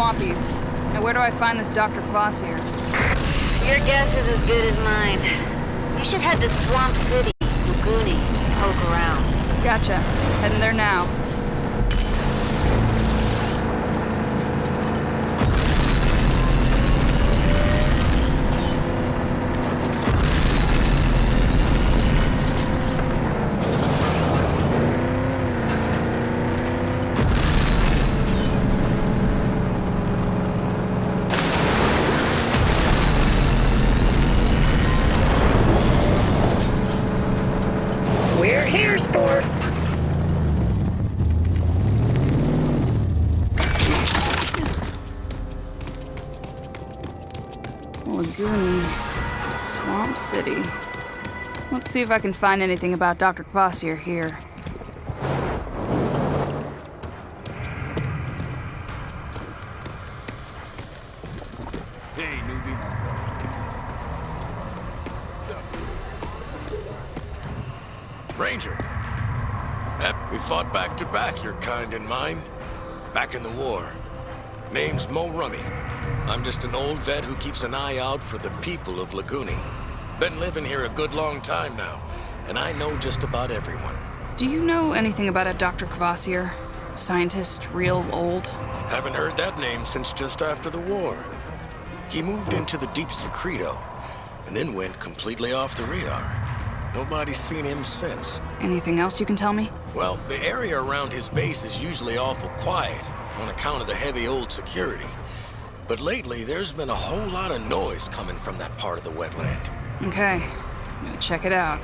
Swampies. Now where do I find this Dr. Kvasir? Your guess is as good as mine. You should head to Swamp City, Laguni, and poke around. Gotcha. Heading there now. We're here, sport. Laguni, Swamp City. Let's see if I can find anything about Dr. Kvasir here. Hey, newbie. Ranger. We fought back to back, your kind and mine. Back in the war. Name's Mo Rummy. I'm just an old vet who keeps an eye out for the people of Laguni. Been living here a good long time now, and I know just about everyone. Do you know anything about a Dr. Kvasir? Scientist, real old? Haven't heard that name since just after the war. He moved into the Deep Secreto, and then went completely off the radar. Nobody's seen him since. Anything else you can tell me? Well, the area around his base is usually awful quiet on account of the heavy old security. But lately, there's been a whole lot of noise coming from that part of the wetland. Okay, I'm gonna check it out.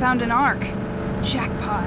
Found an ark. Jackpot.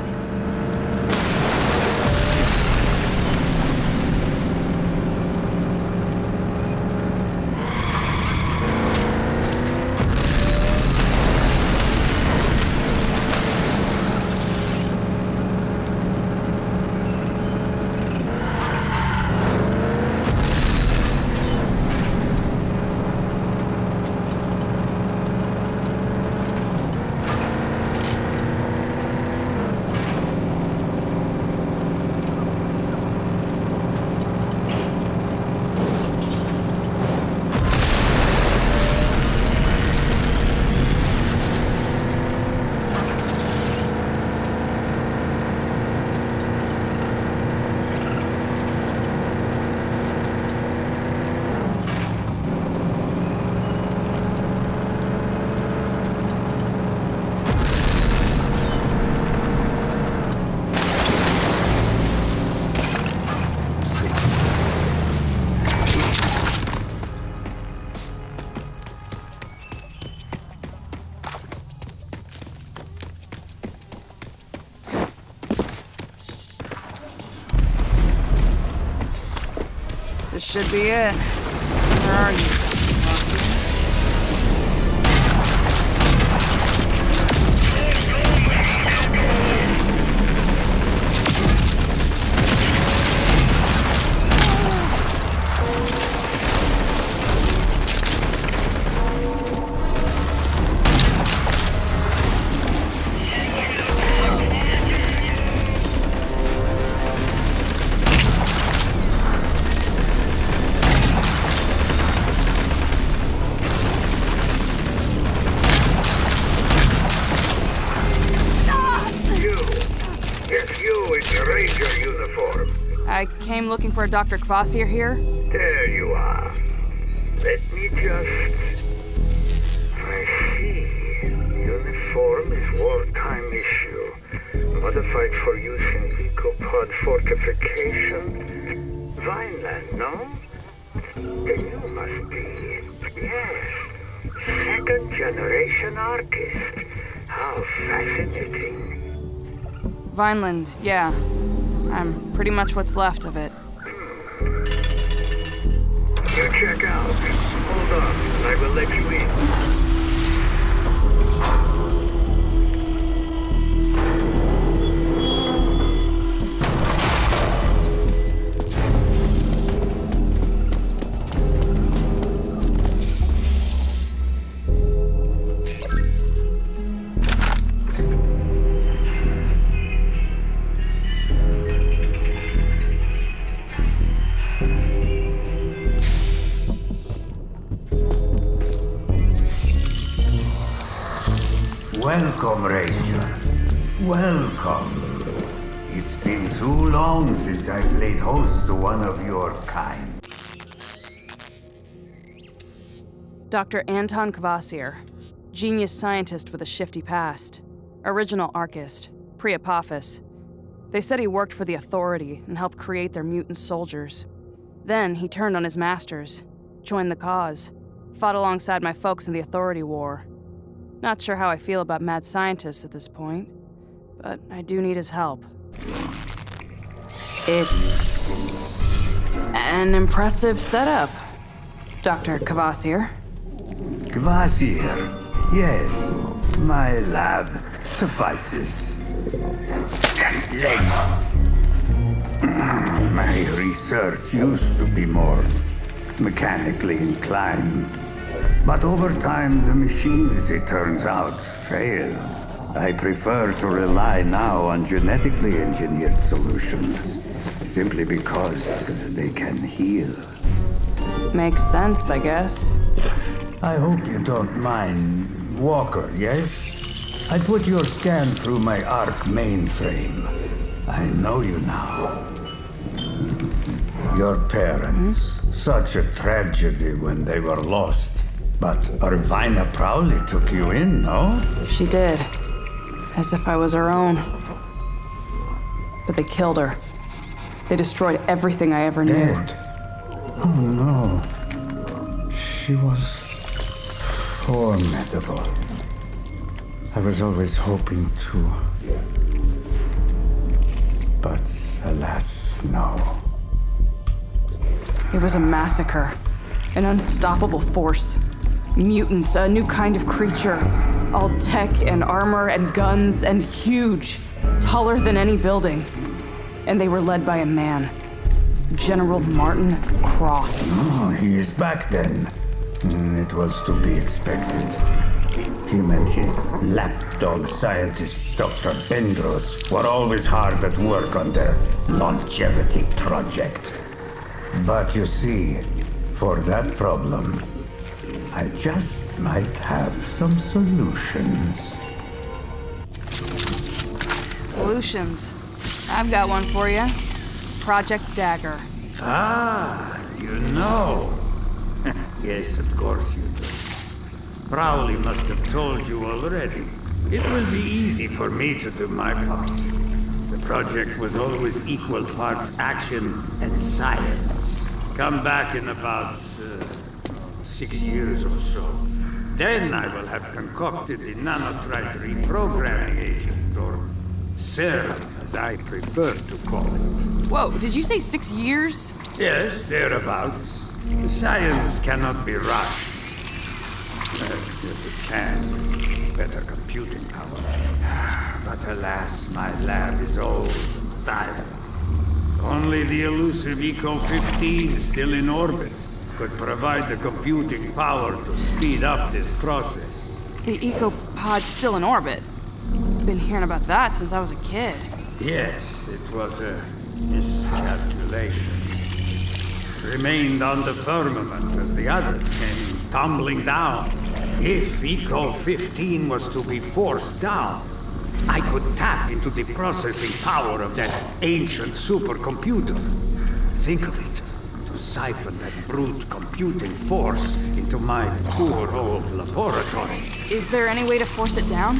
This should be it. Where are you, Dr. Kvasir? You in your Ranger uniform. I came looking for Dr. Kvasir here. There you are. Let me just... I see. Uniform is wartime issue. Modified for use in Ecopod fortification. Vineland, no? Then you must be... Yes. Second generation archist. How fascinating. Vineland, yeah. I'm pretty much what's left of it. You check out. Hold on. I will let you in. Welcome, Ranger. Welcome. It's been too long since I played host to one of your kind. Dr. Anton Kvasir, genius scientist with a shifty past. Original Archist, pre-Apophis. They said he worked for the Authority and helped create their mutant soldiers. Then he turned on his masters, joined the cause, fought alongside my folks in the Authority War. Not sure how I feel about mad scientists at this point, but I do need his help. It's an impressive setup, Dr. Kvasir. Kvasir, yes. My lab suffices. Legs. My research used to be more mechanically inclined. But over time, the machines, it turns out, fail. I prefer to rely now on genetically engineered solutions, simply because they can heal. Makes sense, I guess. I hope you don't mind. Walker, yes? I put your scan through my ARC mainframe. I know you now. Your parents, such a tragedy when they were lost. But Irvina proudly took you in, no? She did. As if I was her own. But they killed her. They destroyed everything I ever knew. Dead? Oh no. She was formidable. I was always hoping to. But alas, no. It was a massacre. An unstoppable force. Mutants, a new kind of creature. All tech and armor and guns and huge. Taller than any building. And they were led by a man. General Martin Cross. Oh, he is back then. It was to be expected. Him and his lapdog scientist, Dr. Bendros, were always hard at work on their longevity project. But you see, for that problem, I just might have some solutions. Solutions. I've got one for you. Project Dagger. Ah, you know. Yes, of course you do. Crowley must have told you already. It will be easy for me to do my part. The project was always equal parts action and science. Come back in about 6 years or so. Then I will have concocted the nanotrite reprogramming agent, or CERN, as I prefer to call it. Whoa, did you say 6 years? Yes, thereabouts. The science cannot be rushed. Yes, it can. Better computing power. But alas, my lab is old and tired. Only the elusive Eco-15 still in orbit could provide the computing power to speed up this process. The Ecopod's still in orbit. Been hearing about that since I was a kid. Yes, it was a miscalculation. Remained on the firmament as the others came tumbling down. If Eco-15 was to be forced down, I could tap into the processing power of that ancient supercomputer. Think of it. To siphon that brute computing force into my poor old laboratory. Is there any way to force it down?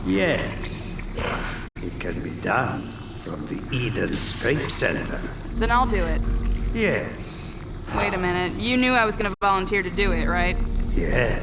Yes. It can be done from the Eden Space Center. Then I'll do it. Yes. Wait a minute. You knew I was gonna volunteer to do it, right? Yes.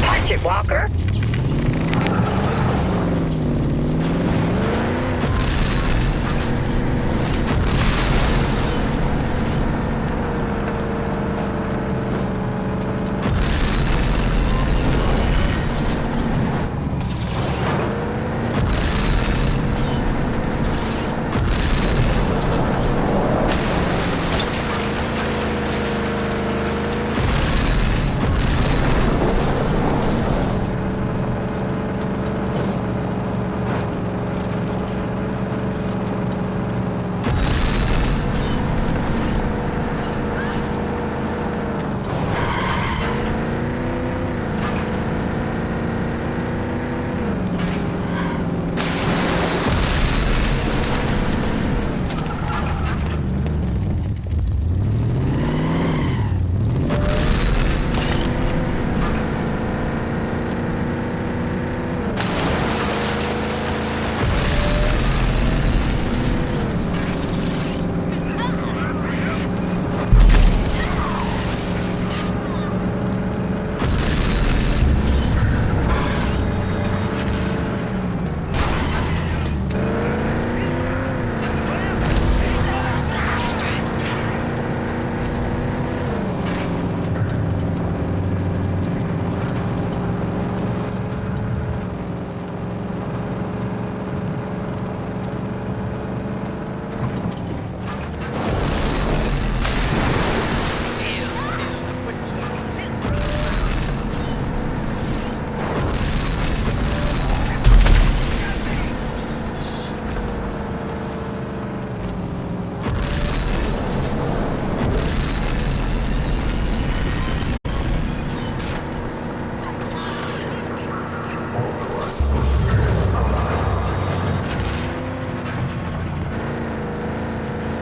Watch it, Walker.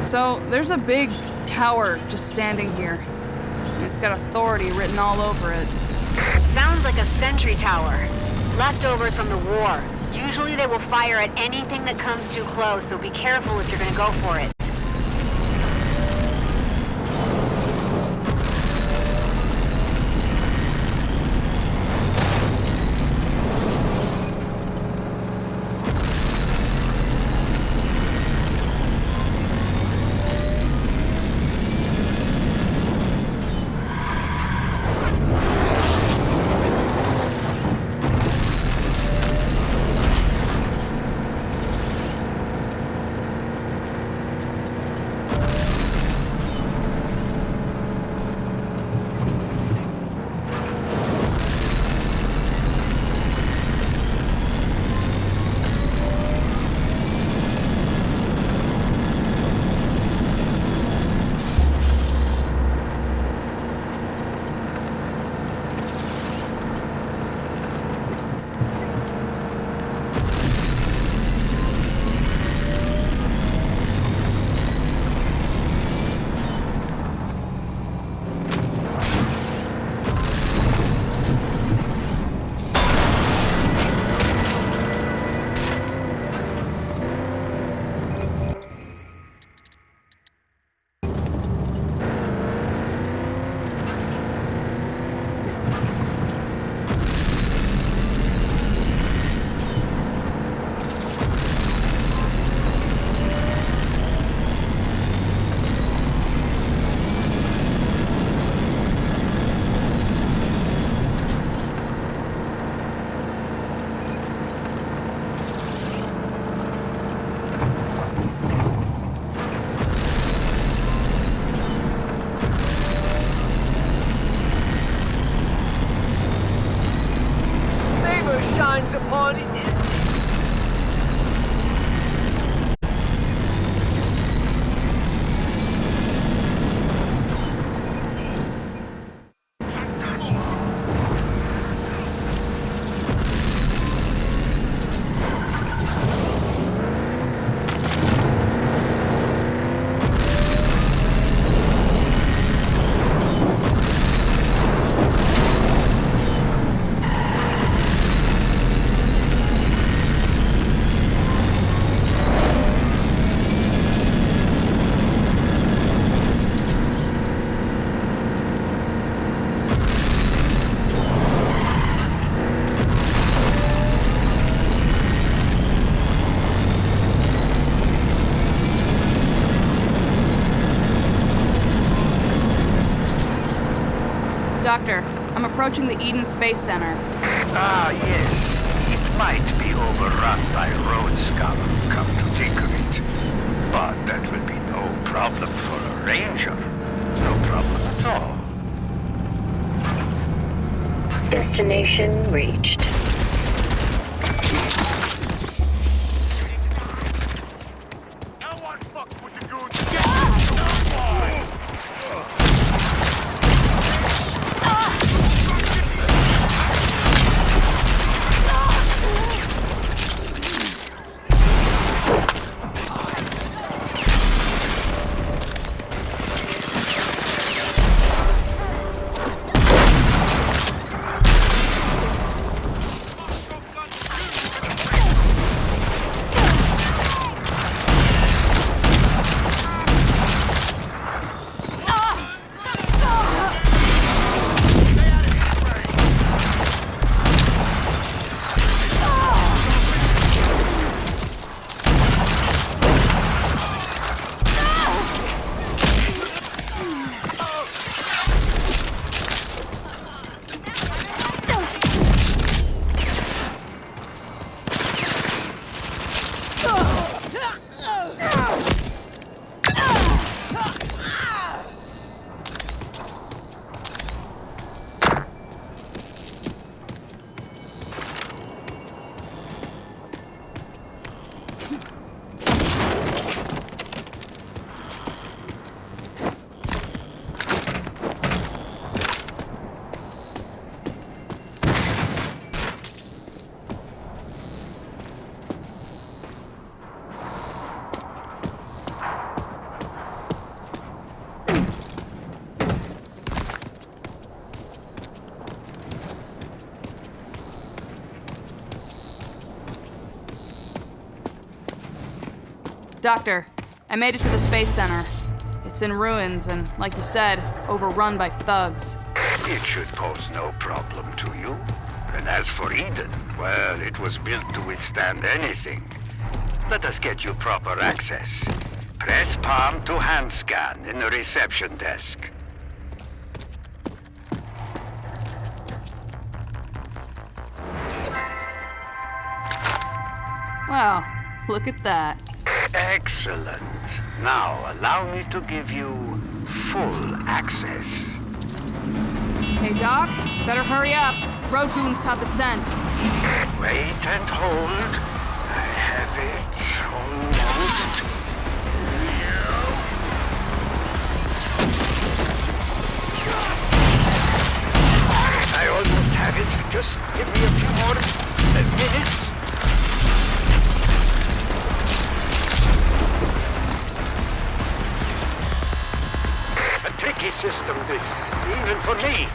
So, there's a big tower just standing here. It's got authority written all over it. Sounds like a sentry tower. Leftovers from the war. Usually they will fire at anything that comes too close, so be careful if you're gonna go for it. Doctor, I'm approaching the Eden Space Center. Ah, yes. It might be overrun by road scum, come to think of it. But that will be no problem for a ranger. No problem at all. Destination reached. Doctor, I made it to the Space Center. It's in ruins and, like you said, overrun by thugs. It should pose no problem to you. And as for Eden, well, it was built to withstand anything. Let us get you proper access. Press palm to hand scan in the reception desk. Well, look at that. Excellent. Now, allow me to give you full access. Hey, Doc, better hurry up. Road goons caught the scent. Wait and hold. I have it almost. I almost have it. Just give me a few more minutes. Tricky system, this, even for me.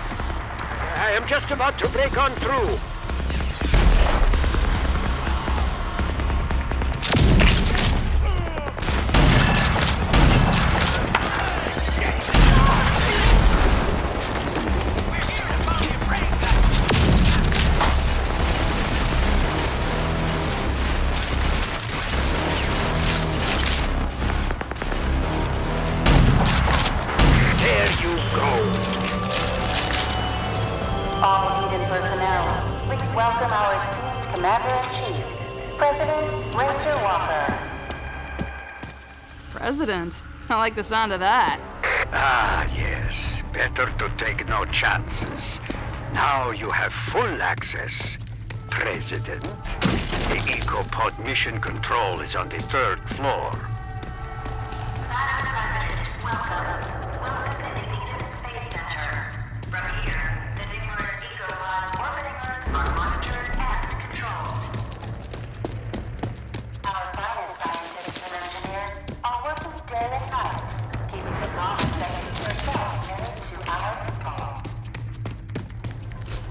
I am just about to break on through. All Eden personnel, please welcome our esteemed Commander-in-Chief, President Ranger Walker. President? I like the sound of that. Ah, yes. Better to take no chances. Now you have full access, President. The EcoPod mission control is on the 3rd floor. Madam President, welcome. Welcome to the Eden Space Center. From here, the numerous eco-pods orbiting Earth are monitored and controlled. Our finest scientists and engineers are working day and night, keeping the promise that you yourself committed to our control.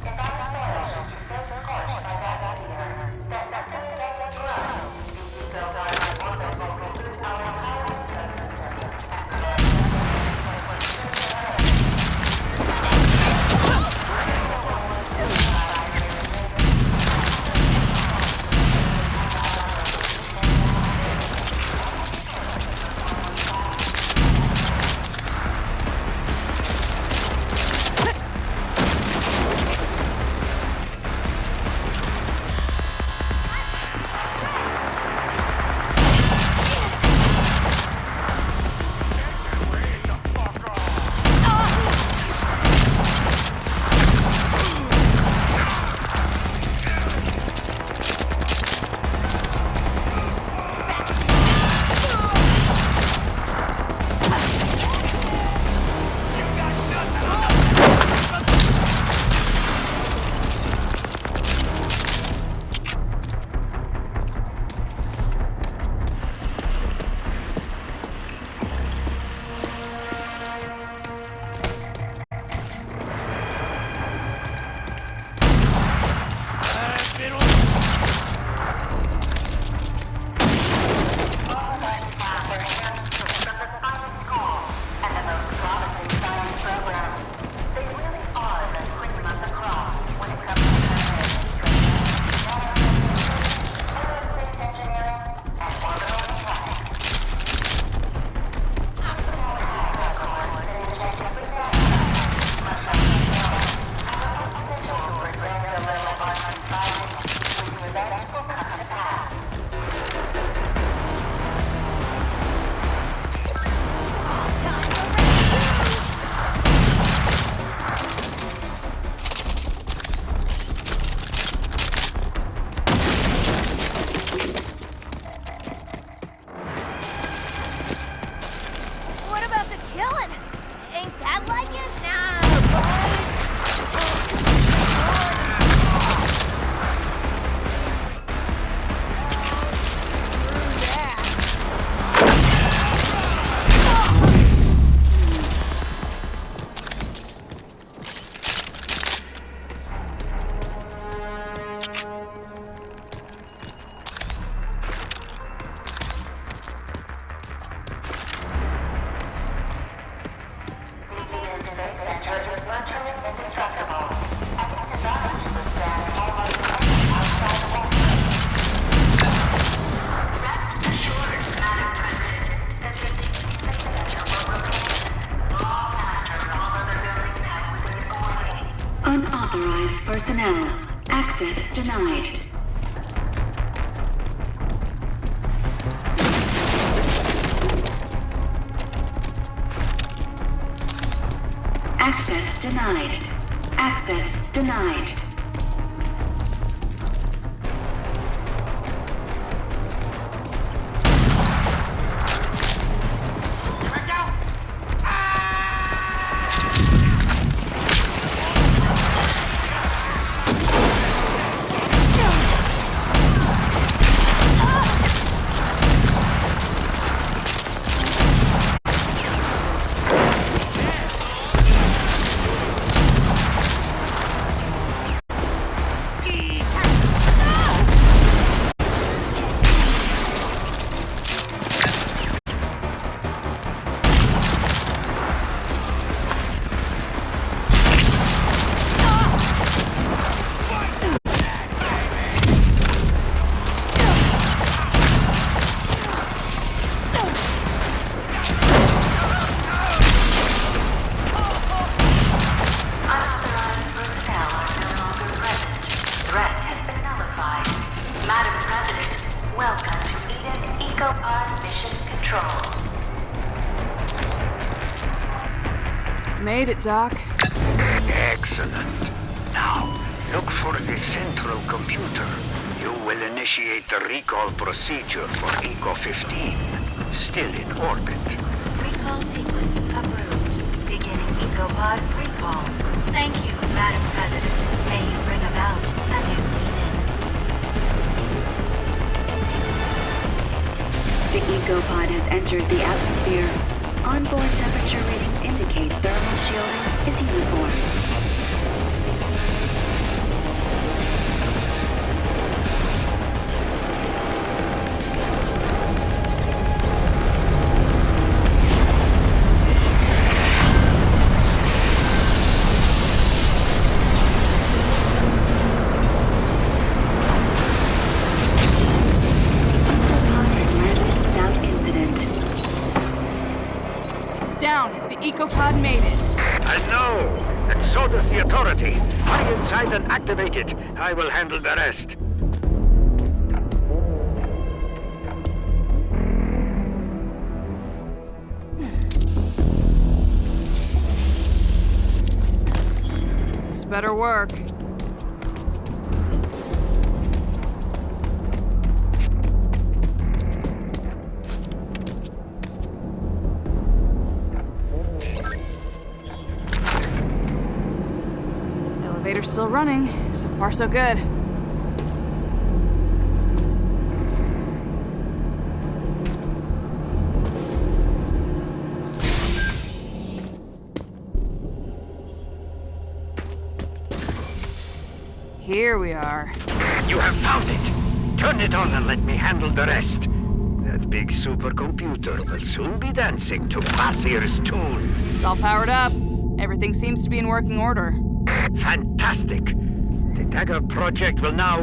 If our soil should be so scorched by that meteor that nothing can grow, the eco-pods will orbit will Unauthorized personnel. Access denied. Access denied. Access denied. Unauthorized personnel are no longer present. Threat has been nullified. Madam President, welcome to Eden EcoPod Mission Control. Made it, Doc. Excellent. Now, look for the central computer. You will initiate the recall procedure for Eco-15. Still in orbit. Recall sequence approved. Beginning EcoPod recall. Thank you, Madam President. May you bring about a new Eden. The EcoPod has entered the atmosphere. Onboard temperature readings indicate thermal shielding is uniform. EcoPod has landed without incident. Down. The EcoPod made it. I know! And so does the Authority. Hurry inside and activate it. I will handle the rest. This better work. Elevator's still running. So far, so good. Here we are. You have found it. Turn it on and let me handle the rest. That big supercomputer will soon be dancing to Basir's tune. It's all powered up. Everything seems to be in working order. Fantastic. The Dagger project will now...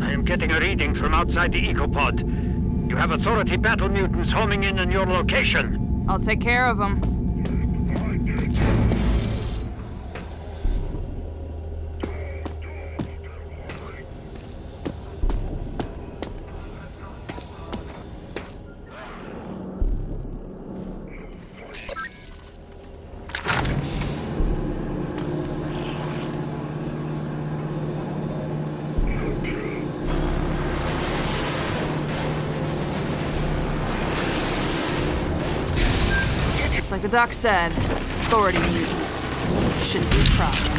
I am getting a reading from outside the Ecopod. You have Authority battle mutants homing in on your location. I'll take care of them. Just like the doc said, Authority mutants shouldn't be a problem.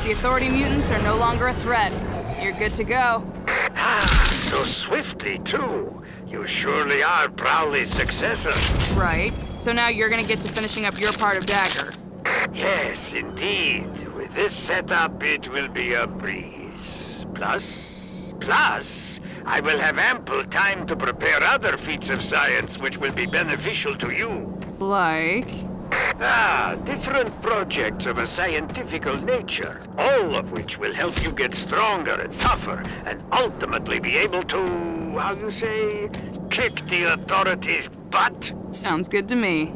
The Authority mutants are no longer a threat. You're good to go. Ah, so swiftly, too. You surely are Prowley's successor. Right. So now you're gonna get to finishing up your part of Dagger. Yes, indeed. With this setup, it will be a breeze. Plus, I will have ample time to prepare other feats of science which will be beneficial to you. Like? Different projects of a scientifical nature, all of which will help you get stronger and tougher, and ultimately be able to, how you say, kick the Authority's butt. Sounds good to me.